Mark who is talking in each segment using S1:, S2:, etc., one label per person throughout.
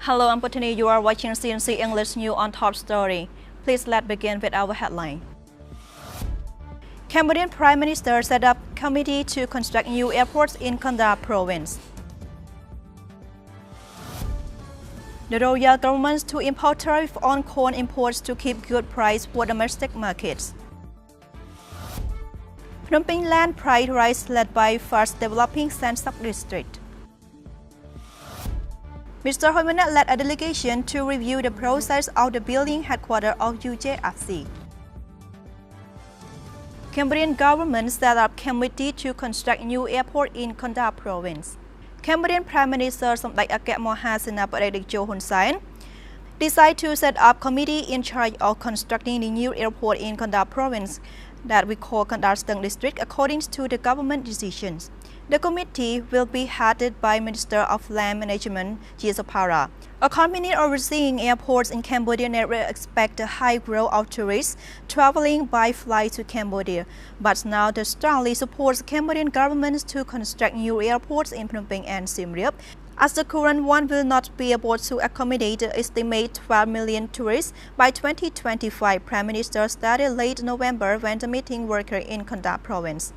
S1: Hello, I'm Potini. You are watching CNC English News on Top Story. Please let's begin with our headline. Cambodian Prime Minister set up committee to construct new airports in Kanda province. The royal government to impose tariff on corn imports to keep good price for domestic markets. Phnom Penh land price rise led by fast developing Sansak district. Mr. Hoymanet led a delegation to review the process of the building headquarters of UJFC. Cambodian government set up committee to construct new airport in Kanda province. Cambodian Prime Minister Somdak Akek Mohasena Paredik Hun Sen decided to set up committee in charge of constructing the new airport in Kanda province that we call Kanda district according to the government decisions. The committee will be headed by Minister of Land Management Jisapara. A company overseeing airports in Cambodia network expect a high growth of tourists traveling by flight to Cambodia, but now they strongly supports Cambodian government to construct new airports in Phnom Penh and Siem Reap, as the current one will not be able to accommodate the estimated 12 million tourists by 2025, Prime Minister stated late November when the meeting worker in Kanda province.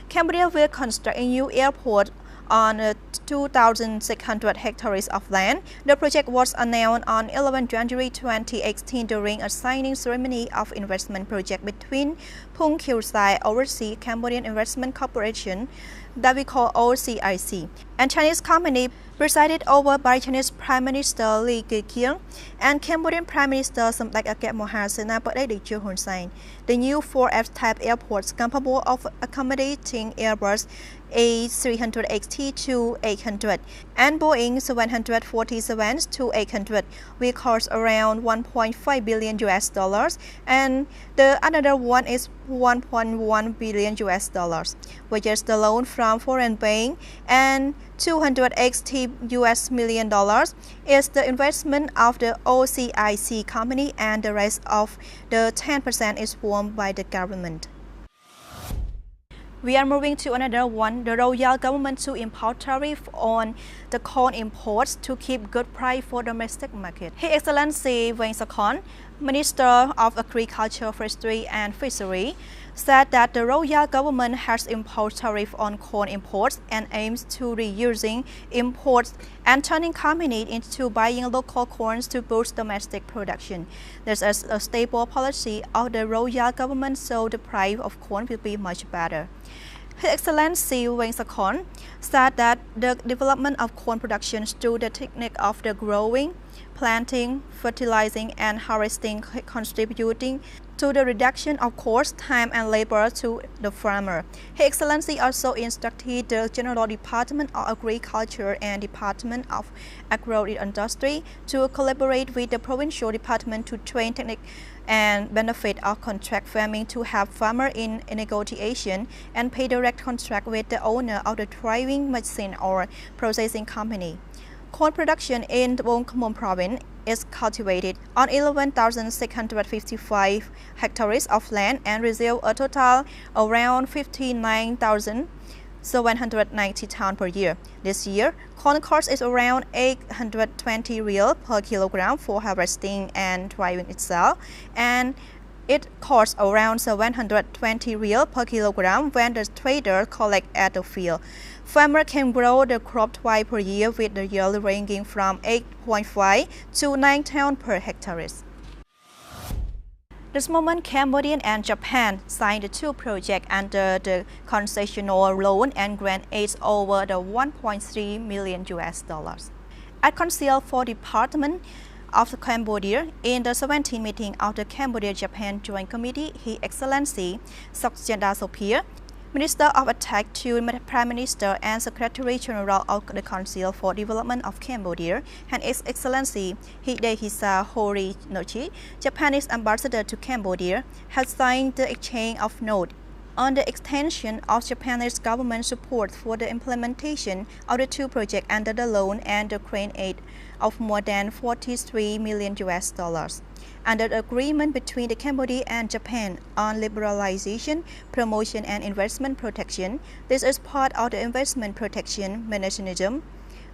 S1: Cambodia will construct a new airport on 2,600 hectares of land. The project was announced on 11 January 2018 during a signing ceremony of investment project between Phung Kyusai Overseas Cambodian Investment Corporation that we call OCIC and Chinese company presided over by Chinese Prime Minister Lee Kee-kyung and Cambodian Prime Minister Somdak Akek Mohasena Paredik Hun Sen. The new 4F type airports capable of accommodating Airbus A380-800 and Boeing 747-800 will cost around 1.5 billion US dollars, and the another one is 1.1 billion US dollars, which is the loan from foreign bank, and 280 US million dollars is the investment of the OCIC company, and the rest of the 10% is formed by the government. We are moving to another one. The royal government to impose tariff on the corn imports to keep good price for domestic market. His Excellency Weng Sakon, Minister of Agriculture, Forestry and Fishery, said that the royal government has imposed tariff on corn imports and aims to reducing imports and turning companies into buying local corns to boost domestic production. This is a stable policy of the royal government, so the price of corn will be much better. His Excellency Weng Sakon said that the development of corn production through the technique of the growing, planting, fertilizing and harvesting contributing to the reduction of cost, time and labor to the farmer. His Excellency also instructed the General Department of Agriculture and Department of Agro-Industry to collaborate with the Provincial Department to train technique and benefit of contract farming to have farmer in a negotiation and pay direct contract with the owner of the driving machine or processing company. Corn production in the Bong Khmom province is cultivated on 11,655 hectares of land and receive a total around 59,790 tons per year. This year, corn cost is around 820 real per kilogram for harvesting and drying itself, and it costs around 720 real per kilogram when the trader collect at the field. Farmer can grow the crop twice per year with the yield ranging from 8.5 to 9 tons per hectare. This moment, Cambodia and Japan signed the two projects under the concessional loan and grant aid over the 1.3 million US dollars. At Council for Department of Cambodia, in the 17th meeting of the Cambodia-Japan Joint Committee, His Excellency Sokjenda Sopir, Minister of Attack to Prime Minister and Secretary General of the Council for Development of Cambodia, and His Excellency Hidehisa Horinochi, Japanese Ambassador to Cambodia, has signed the exchange of notes on the extension of Japanese government support for the implementation of the two projects under the loan and the grant aid of more than 43 million US dollars. Under the agreement between the Cambodia and Japan on liberalization, promotion and investment protection, this is part of the investment protection mechanism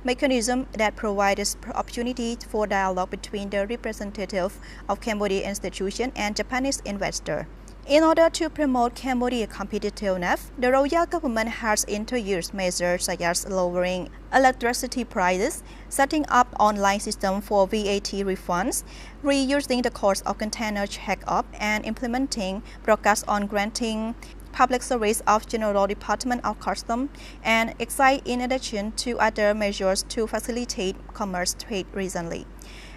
S1: mechanism that provides opportunity for dialogue between the representative of Cambodian institution and Japanese investor. In order to promote Cambodian competitiveness, the royal government has introduced measures such as lowering electricity prices, setting up online system for VAT refunds, reducing the cost of container check-up, and implementing broadcast on granting public service of General Department of Customs and Excise in addition to other measures to facilitate commerce trade recently.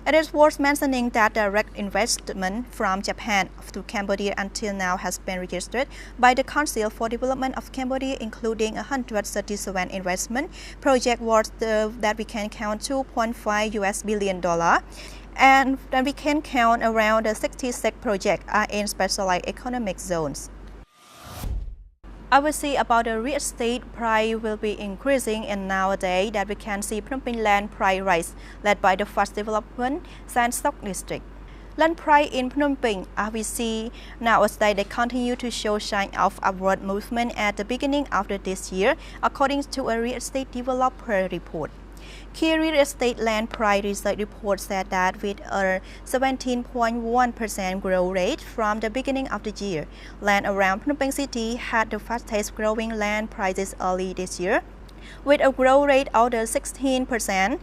S1: It is worth mentioning that direct investment from Japan to Cambodia until now has been registered by the Council for Development of Cambodia, including 137 investment projects worth that we can count $2.5 billion. And then we can count around 66 projects are in specialized economic zones. I will see about the real estate price will be increasing, and nowadays that we can see Phnom Penh land price rise led by the fast development Sandstock district. Land price in Phnom Penh, as we see nowadays, they continue to show sign of upward movement at the beginning of this year, according to a real estate developer report. Key real estate land price research report said that with a 17.1% growth rate from the beginning of the year, land around Phnom Penh City had the fastest growing land prices early this year, with a growth rate of the 16%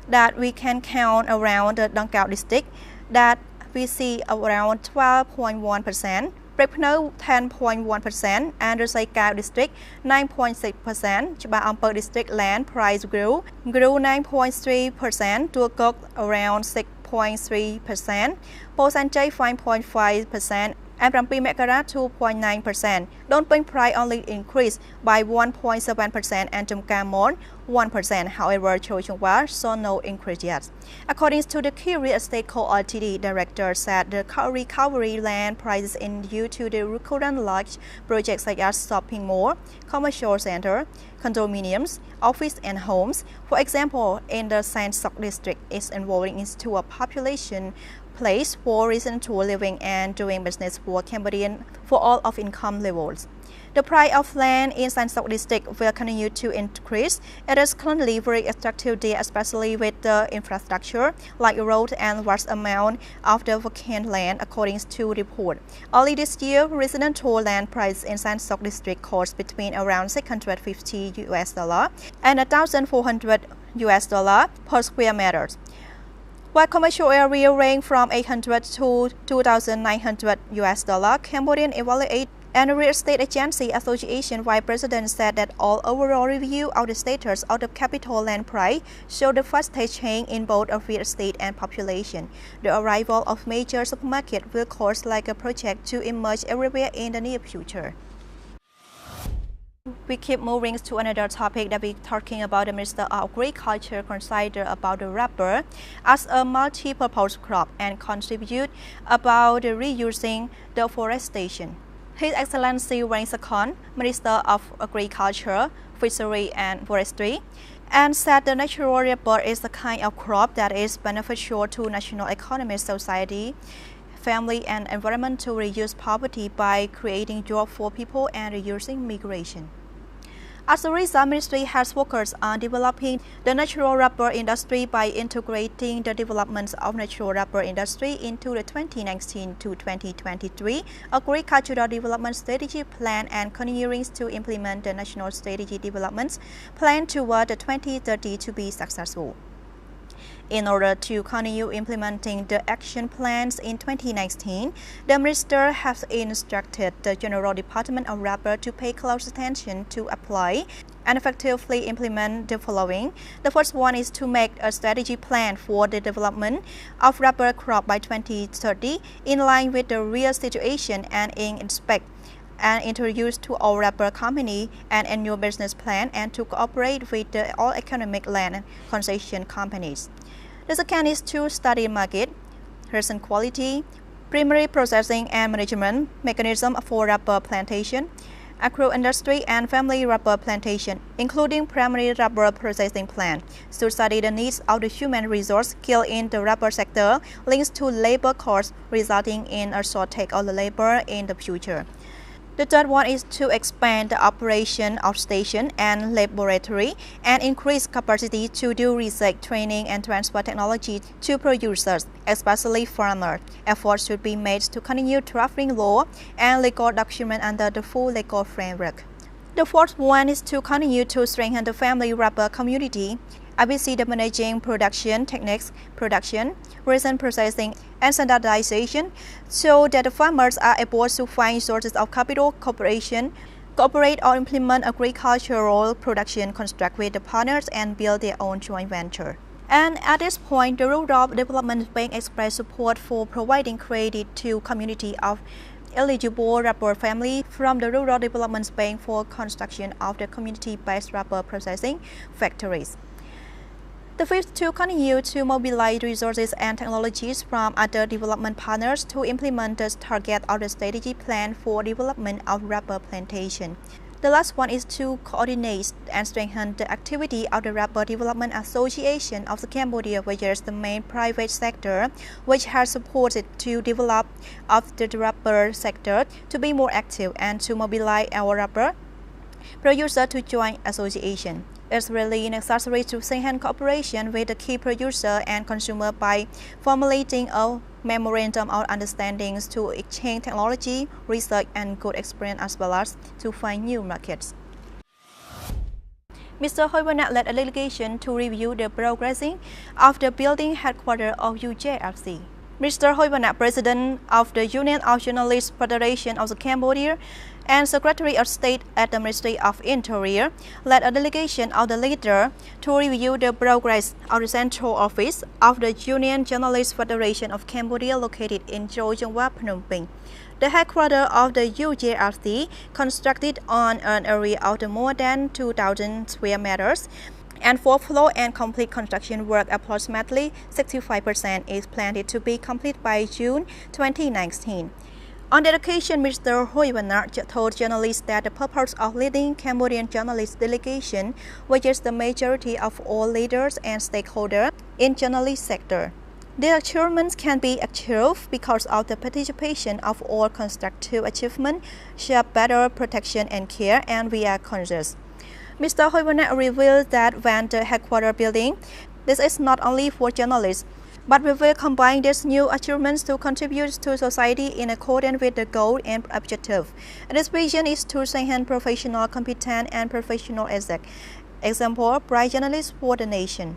S1: that we can count around the Dong Cao district that we see around 12.1%. Prep Phnom 10.1% and the Sai Kao district 9.6%. Chba Ampere district land price grew 9.3%. Tua Kok around 6.3%. Po Sanjay 5.5%. And Prampi Mekara 2.9%. Don Peng price only increased by 1.7% and Jomkamon 1%. However, Cho Chungwa saw no increase yet. According to the Key Real Estate Co. Ltd. Director said the recovery land prices in due to the recurrent large projects such as shopping mall, commercial center, condominiums, office and homes. For example, in the Sandstock district is evolving into a population place for residential living and doing business for Cambodian for all of income levels. The price of land in Sandstock district will continue to increase. It is currently very attractive there, especially with the infrastructure like road and vast amount of the vacant land, according to report. Early this year, residential land price in Sandstock district cost between around $650 and $1,400 per square meter, while commercial area range from $800 to $2,900. Cambodian Evaluate and Real Estate Agency Association Vice President said that all overall review of the status of the capital land price showed the fastest change in both of real estate and population. The arrival of major supermarket will cause like a project to emerge everywhere in the near future. We keep moving to another topic that we're talking about. The Minister of Agriculture consider about the rubber as a multi-purpose crop and contribute about the reusing deforestation. His Excellency Wang Sakon, Minister of Agriculture, Fishery and Forestry, and said the natural rubber is a kind of crop that is beneficial to national economy, society, family and environment to reduce poverty by creating jobs for people and reducing migration. As a result, Ministry has focused on developing the natural rubber industry by integrating the development of natural rubber industry into the 2019 to 2023 Agricultural Development Strategy Plan and continuing to implement the National Strategy Development Plan toward the 2030 to be successful. In order to continue implementing the action plans in 2019, the Minister has instructed the General Department of Rubber to pay close attention to apply and effectively implement the following. The first one is to make a strategy plan for the development of rubber crop by 2030 in line with the real situation and inspect and introduce to all rubber company an annual business plan and to cooperate with the all economic land concession companies. The second is to study market, recent quality, primary processing and management mechanism for rubber plantation, agro industry and family rubber plantation, including primary rubber processing plant, to study the needs of the human resource skill in the rubber sector, links to labor costs resulting in a shortage of the labor in the future. The third one is to expand the operation of station and laboratory and increase capacity to do research, training, and transfer technology to producers, especially farmers. Efforts should be made to continue drafting law and legal documents under the full legal framework. The fourth one is to continue to strengthen the family wrapper community. ABC the managing production techniques, production, resin processing, and standardization so that the farmers are able to find sources of capital cooperation, cooperate or implement agricultural production, construct with the partners, and build their own joint venture. And at this point, the Rural Development Bank expressed support for providing credit to community of eligible wrapper family from the Rural Development Bank for construction of the community-based wrapper processing factories. The fifth, to continue to mobilize resources and technologies from other development partners to implement the target of the strategy plan for development of rubber plantation. The last one is to coordinate and strengthen the activity of the Rubber Development Association of the Cambodia, which is the main private sector, which has supported to develop of the rubber sector to be more active and to mobilize our rubber producer to join association. It's really necessary to strengthen cooperation with the key producer and consumer by formulating a memorandum of understandings to exchange technology, research, and good experience as well as to find new markets. Mr. Hoiwanat led a delegation to review the progressing of the building headquarters of UJFC. Mr. Hoiwanat, President of the Union of Journalists Federation of the Cambodia and Secretary of State at the Ministry of Interior, led a delegation of the leader to review the progress of the central office of the Union Journalists Federation of Cambodia located in Jojongwa, Phnom Penh. The headquarters of the UJFC, constructed on an area of more than 2,000 square meters, and fourth floor and complete construction work approximately 65% is planned to be complete by June 2019. On that occasion, Mr. Hoiwanat told journalists that the purpose of leading Cambodian journalist delegation, which is the majority of all leaders and stakeholders in journalist sector. The achievements can be achieved because of the participation of all constructive achievements, share better protection and care, and we are conscious. Mr. Hoiwanat revealed that when the headquarters building, this is not only for journalists, but we will combine these new achievements to contribute to society in accordance with the goal and objective. And this vision is to strengthen professional competence and professional ethics. Example, bright journalists for the nation.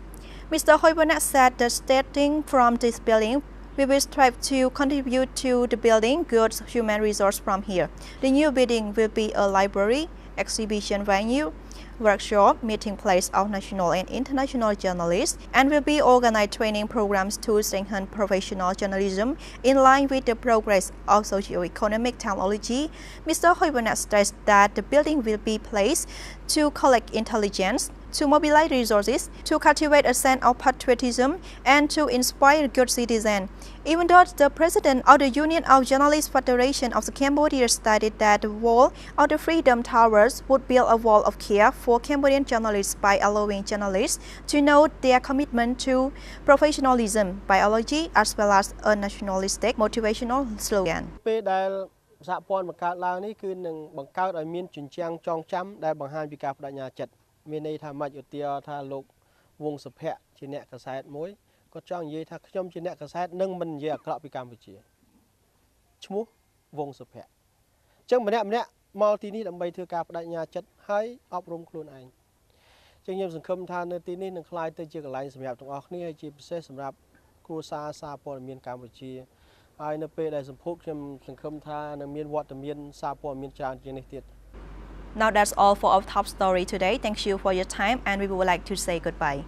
S1: Mr. Hoiwanat said that starting from this building, we will strive to contribute to the building good human resource from here. The new building will be a library, exhibition venue, workshop, meeting place of national and international journalists, and will be organized training programs to strengthen professional journalism in line with the progress of socio-economic technology. Mr. Hoiwanat stressed that the building will be placed to collect intelligence, to mobilize resources, to cultivate a sense of patriotism, and to inspire good citizens. Even though the president of the Union of Journalists Federation of Cambodia stated that the wall of the Freedom Towers would build a wall of care for Cambodian journalists by allowing journalists to know their commitment to professionalism, biology, as well as a nationalistic motivational slogan.
S2: សហព័ន្ធបង្កើតឡើងនេះគឺនឹងបង្កើតឲ្យមានជញ្ជាំងចងចាំដែលបង្ហាញពីការបដិញ្ញាចិត្តមានន័យថាម៉េចឧទាហរណ៍ថាលោកវងសុភ័ក្រជាអ្នកកសែតមួយគាត់ចង់និយាយថាខ្ញុំជាអ្នកកសែតនឹងមិននិយាយអាក្រក់ពីកម្ពុជាឈ្មោះវងសុភ័ក្រអញ្ចឹងម្នាក់មកទីនេះដើម្បីធ្វើការបដិញ្ញាចិត្តហើយអប់រំខ្លួនឯងអញ្ចឹងខ្ញុំសង្ឃឹមថានៅទីនេះនឹងក្លាយទៅជាកន្លែងសម្រាប់ទាំងអស់គ្នាហើយជាពិសេសសម្រាប់គ្រួសារសារព័ត៌មានកម្ពុជាហើយនៅពេលដែលសម្ពុះខ្ញុំសង្ឃឹមថានឹងមានវត្តមានសារព័ត៌មានច្រើនជាងនេះទៀត
S1: Now that's all for our top story today. Thank you for your time and we would like to say goodbye.